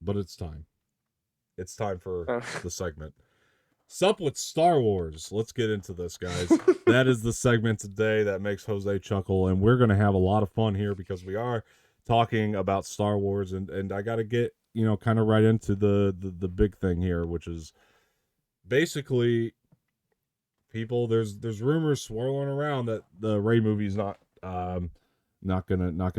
but it's time. It's time for Uh, the segment. Sup with Star Wars. Let's get into this, guys. That is the segment today that makes Jose chuckle, and we're going to have a lot of fun here because we are talking about Star Wars, and I got to get, kind of right into the big thing here, which is basically people, there's rumors swirling around that the Rey movie is not gonna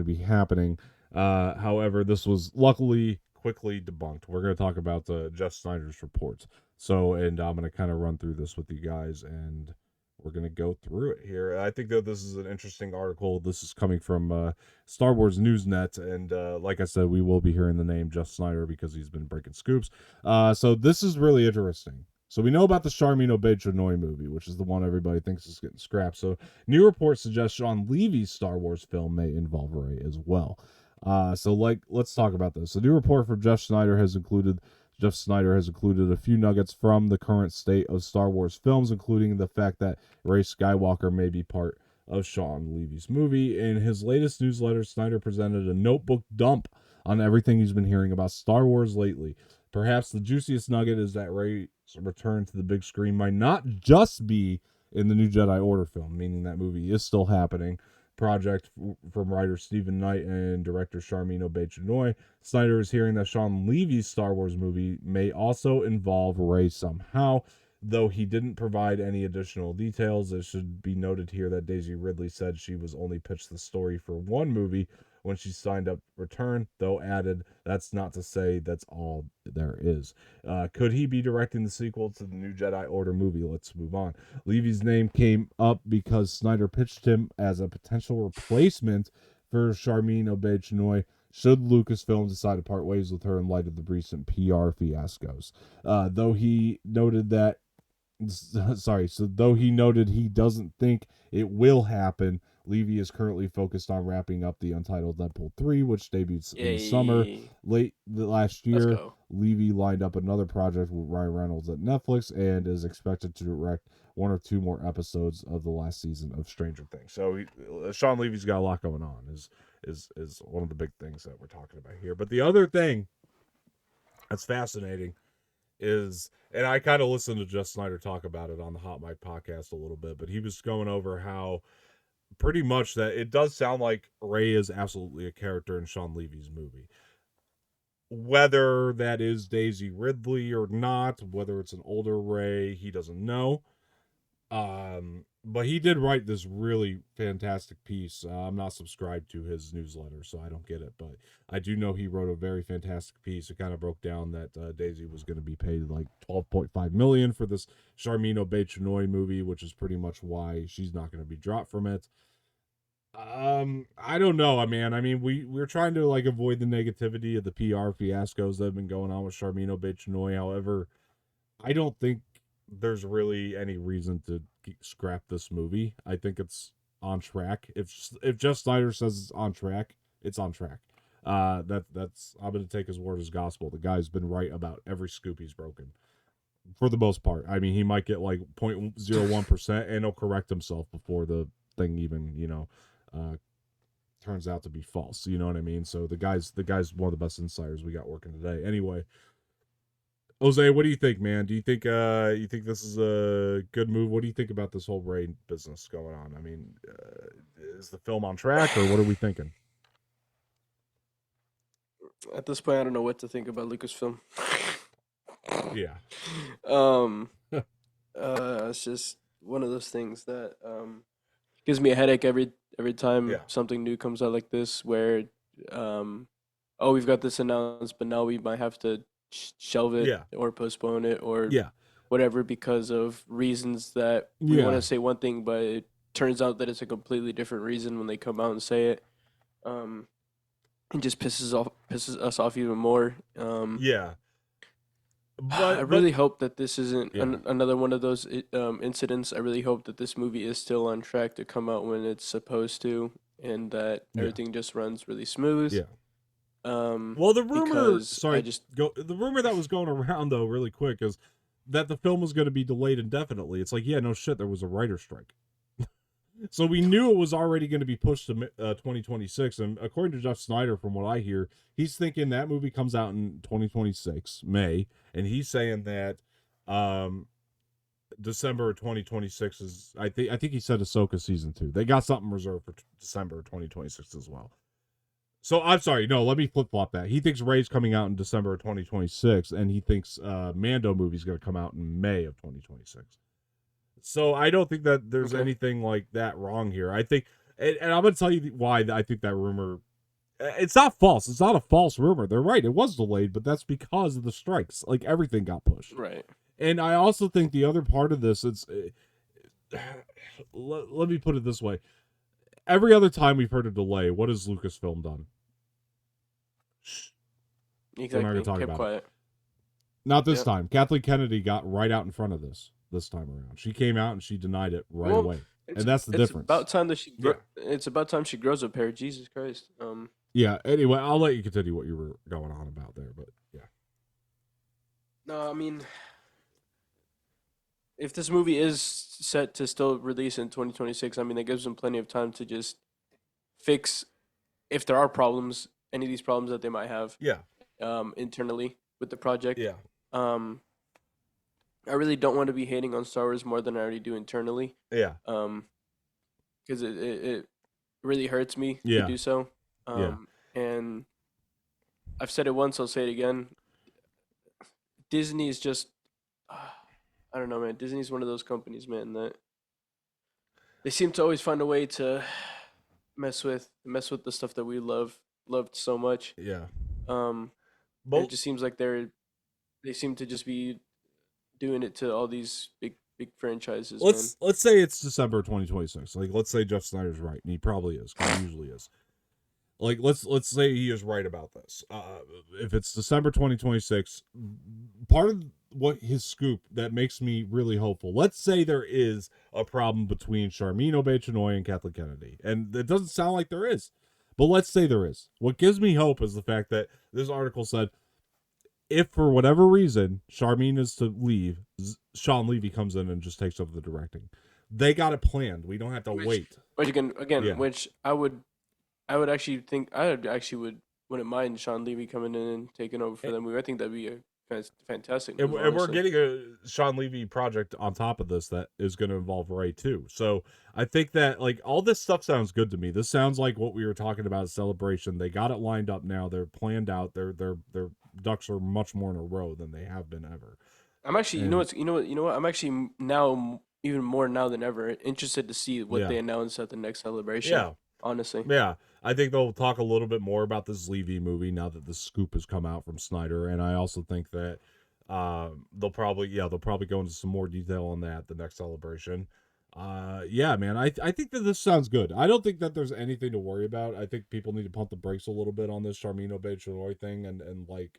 be happening. However, this was luckily quickly debunked. We're gonna talk about Jeff Snyder's reports. So, and I'm gonna kind of run through this with you guys, and we're gonna go through it here. I think that this is an interesting article. This is coming from Star Wars Newsnet, and like I said, we will be hearing the name Jeff Snyder because he's been breaking scoops. So this is really interesting. So we know about the Charmeen Obaid Chinoy movie, which is the one everybody thinks is getting scrapped. So new reports suggest Sean Levy's Star Wars film may involve Rey as well. Let's talk about this. A new report from Jeff Snyder has included a few nuggets from the current state of Star Wars films, including the fact that Rey Skywalker may be part of Sean Levy's movie. In his latest newsletter, Snyder presented a notebook dump on everything he's been hearing about Star Wars lately. Perhaps the juiciest nugget is that Rey's return to the big screen might not just be in the new Jedi Order film, meaning that movie is still happening. Project from writer Stephen Knight and director Charmeen Obaid Chinoy. Snyder is hearing that Sean Levy's Star Wars movie may also involve Rey somehow, though he didn't provide any additional details. It should be noted here that Daisy Ridley said she was only pitched the story for one movie when she signed up Return, though added, that's not to say that's all there is. Could he be directing the sequel to the new Jedi Order movie? Let's move on. Levy's name came up because Snyder pitched him as a potential replacement for Charmeen Obaid Chinoy should Lucasfilm decide to part ways with her in light of the recent PR fiascos. Though he noted he doesn't think it will happen, Levy is currently focused on wrapping up the untitled Deadpool 3, which debuts in the summer. Late last year, Levy lined up another project with Ryan Reynolds at Netflix and is expected to direct one or two more episodes of the last season of Stranger Things. So Sean Levy's got a lot going on, is one of the big things that we're talking about here. But the other thing that's fascinating is, and I kind of listened to Jeff Snyder talk about it on the Hot Mic podcast a little bit, but he was going over how pretty much that it does sound like Rey is absolutely a character in Sean Levy's movie. Whether that is Daisy Ridley or not, whether it's an older Rey, he doesn't know. But he did write this really fantastic piece. I'm not subscribed to his newsletter, so I don't get it. But I do know he wrote a very fantastic piece. It kind of broke down that Daisy was going to be paid like $12.5 million for this Charmeen Obaid Chinoy movie, which is pretty much why she's not going to be dropped from it. I don't know, man. I mean, we're trying to like avoid the negativity of the PR fiascos that have been going on with Charmeen Obaid Chinoy. However, I don't think there's really any reason to scrap this movie. I think it's on track. If Jeff Snyder says it's on track, it's on track. That's I'm gonna take his word as gospel. The guy's been right about every scoop he's broken, for the most part. I mean, he might get like 0.01%, and he'll correct himself before the thing even turns out to be false. You know what I mean? So the guy's one of the best insiders we got working today. Anyway, Jose, what do you think, man? Do you think this is a good move? What do you think about this whole Rey business going on? I mean, is the film on track, or what are we thinking? At this point, I don't know what to think about Lucasfilm. Yeah. It's just one of those things that gives me a headache every time something new comes out like this, where we've got this announced, but now we might have to shelve it or postpone it or whatever because of reasons that we want to say one thing, but it turns out that it's a completely different reason when they come out and say it. It just pisses us off even more. But I really hope that this isn't another one of those incidents. I really hope that this movie is still on track to come out when it's supposed to, and that everything just runs really smooth. Yeah. Well, the rumor, the rumor that was going around though, really quick, is that the film was going to be delayed indefinitely. It's like, yeah, no shit, there was a writer's strike. So we knew it was already going to be pushed to 2026, and according to Jeff Snyder, from what I hear, he's thinking that movie comes out in 2026 May, and he's saying that December 2026 is. I think he said Ahsoka season 2. They got something reserved for December 2026 as well. So I'm sorry, no, let me flip flop that. He thinks Rey's coming out in December of 2026, and he thinks Mando movie's going to come out in May of 2026. So I don't think that there's anything like that wrong here. I think, and I'm going to tell you why I think that rumor. It's not false. It's not a false rumor. They're right. It was delayed, but that's because of the strikes. Like everything got pushed. Right. And I also think the other part of this, let me put it this way. Every other time we've heard a delay, what has Lucasfilm done? Exactly. Kept quiet. Not this time. Kathleen Kennedy got right out in front of this time around. She came out and she denied it right away. And that's the difference. About time that it's about time she grows a pair. Jesus Christ. Yeah, anyway, I'll let you continue what you were going on about there, but yeah. No, I mean, if this movie is set to still release in 2026, I mean, that gives them plenty of time to just fix, if there are problems, any of these problems that they might have. Yeah. Internally with the project. Yeah. I really don't want to be hating on Star Wars more than I already do internally. Yeah. Because it really hurts me to do so. And I've said it once, I'll say it again. Disney is just, I don't know, man. Disney's one of those companies, man, that they seem to always find a way to mess with the stuff that we loved so much. Yeah. It just seems like they seem to just be doing it to all these big franchises. Let's say it's December 2026. Like, let's say Jeff Snyder's right, and he probably is, because he usually is. Like, let's say he is right about this. If it's December 2026, part of what his scoop that makes me really hopeful. Let's say there is a problem between Charmeen Obaid Chinoy and Kathleen Kennedy, and it doesn't sound like there is, but let's say there is. What gives me hope is the fact that this article said, if for whatever reason Charmeen is to leave, Sean Levy comes in and just takes over the directing. They got it planned. We don't have to wait. Which I would actually think wouldn't mind Sean Levy coming in and taking over for them. I think that'd be a fantastic move, and we're getting a Sean Levy project on top of this that is going to involve Rey too. So I think that, like, all this stuff sounds good to me. This sounds like what we were talking about at Celebration. They got it lined up now. They're planned out. Their ducks are much more in a row than they have been ever. I'm actually, you know what? I'm actually now, even more now than ever, interested to see what they announce at the next Celebration. Yeah. Honestly. Yeah. I think they'll talk a little bit more about this Levy movie now that the scoop has come out from Snyder, and I also think that they'll probably go into some more detail on that at the next Celebration. Yeah, man, I think that this sounds good. I don't think that there's anything to worry about. I think people need to pump the brakes a little bit on this Charmeen Obaid Chinoy thing, and like,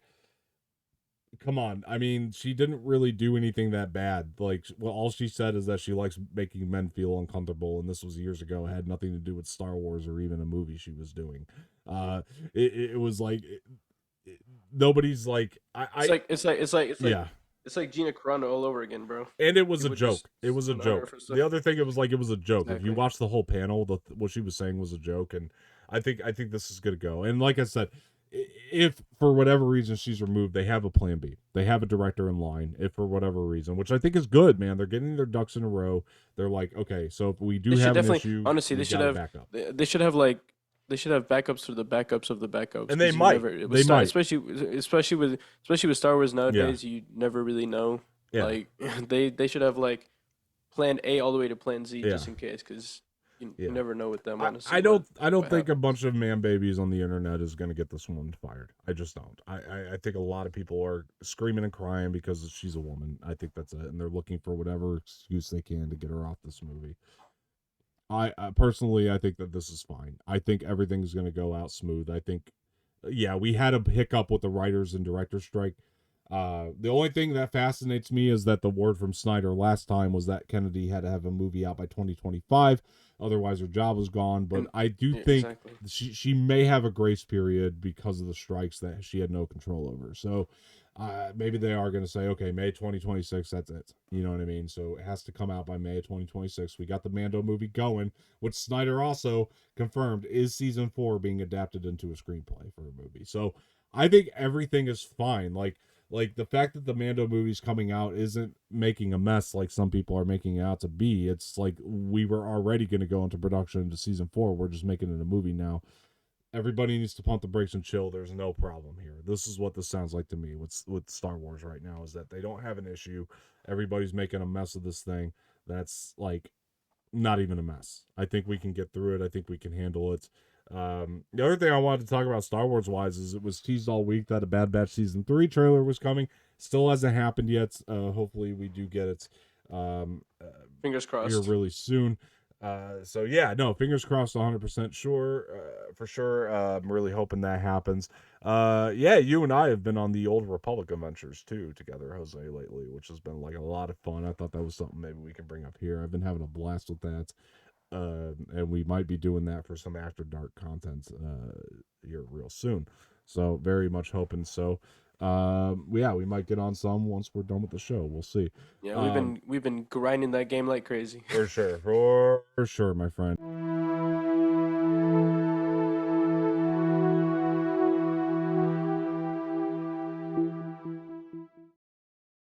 come on. I mean, she didn't really do anything that bad. Like, well, all she said is that she likes making men feel uncomfortable, and this was years ago. It had nothing to do with Star Wars or even a movie she was doing. It was like nobody's like it's like Gina Carano all over again, bro. And it was a joke. It was a joke. The other thing, it was a joke. Exactly. If you watch the whole panel, what she was saying was a joke, and I think this is gonna go. And like I said, if for whatever reason she's removed, they have a plan B. They have a director in line. If for whatever reason, which I think is good, man, they're getting their ducks in a row. They're like, okay, so if we do have an issue, honestly, they should have backup. They should have backups for the backups of the backups. And they might. Especially with Star Wars nowadays, you never really know. Yeah. Like they should have like plan A all the way to plan Z just in case, because you never know with them. Honestly, I don't think a bunch of man babies on the internet is going to get this woman fired. I just don't. I think a lot of people are screaming and crying because she's a woman. I think that's it, and they're looking for whatever excuse they can to get her off this movie. I personally, I think that this is fine. I think everything's going to go out smooth. I think, we had a hiccup with the writers and director strike. The only thing that fascinates me is that the word from Snyder last time was that Kennedy had to have a movie out by 2025. otherwise her job was gone. But And I do yeah, think exactly. she may have a grace period because of the strikes that she had no control over. So maybe they are going to say, okay, May 2026, that's it. You know what I mean? So it has to come out by May of 2026. We got the Mando movie going, which Snyder also confirmed is season 4 being adapted into a screenplay for a movie. So I think everything is fine. Like the fact that the Mando movie's coming out isn't making a mess like some people are making it out to be. It's like we were already going to go into production into season 4. We're just making it a movie now. Everybody needs to pump the brakes and chill. There's no problem here. This is what this sounds like to me with Star Wars right now, is that they don't have an issue. Everybody's making a mess of this thing. That's like not even a mess. I think we can get through it. I think we can handle it. The other thing I wanted to talk about Star Wars wise is it was teased all week that a Bad Batch season 3 trailer was coming. Still hasn't happened yet. Hopefully we do get it Fingers here crossed. really soon. So yeah, no, fingers crossed, 100% sure, for sure. I'm really hoping that happens. Yeah, you and I have been on the Old Republic adventures too together, Jose, lately, which has been like a lot of fun. I thought that was something maybe we can bring up here. I've been having a blast with that. And we might be doing that for some After Dark content here real soon. So very much hoping so. Yeah, we might get on some once we're done with the show. We'll see. Yeah, we've been grinding that game like crazy. For sure, my friend.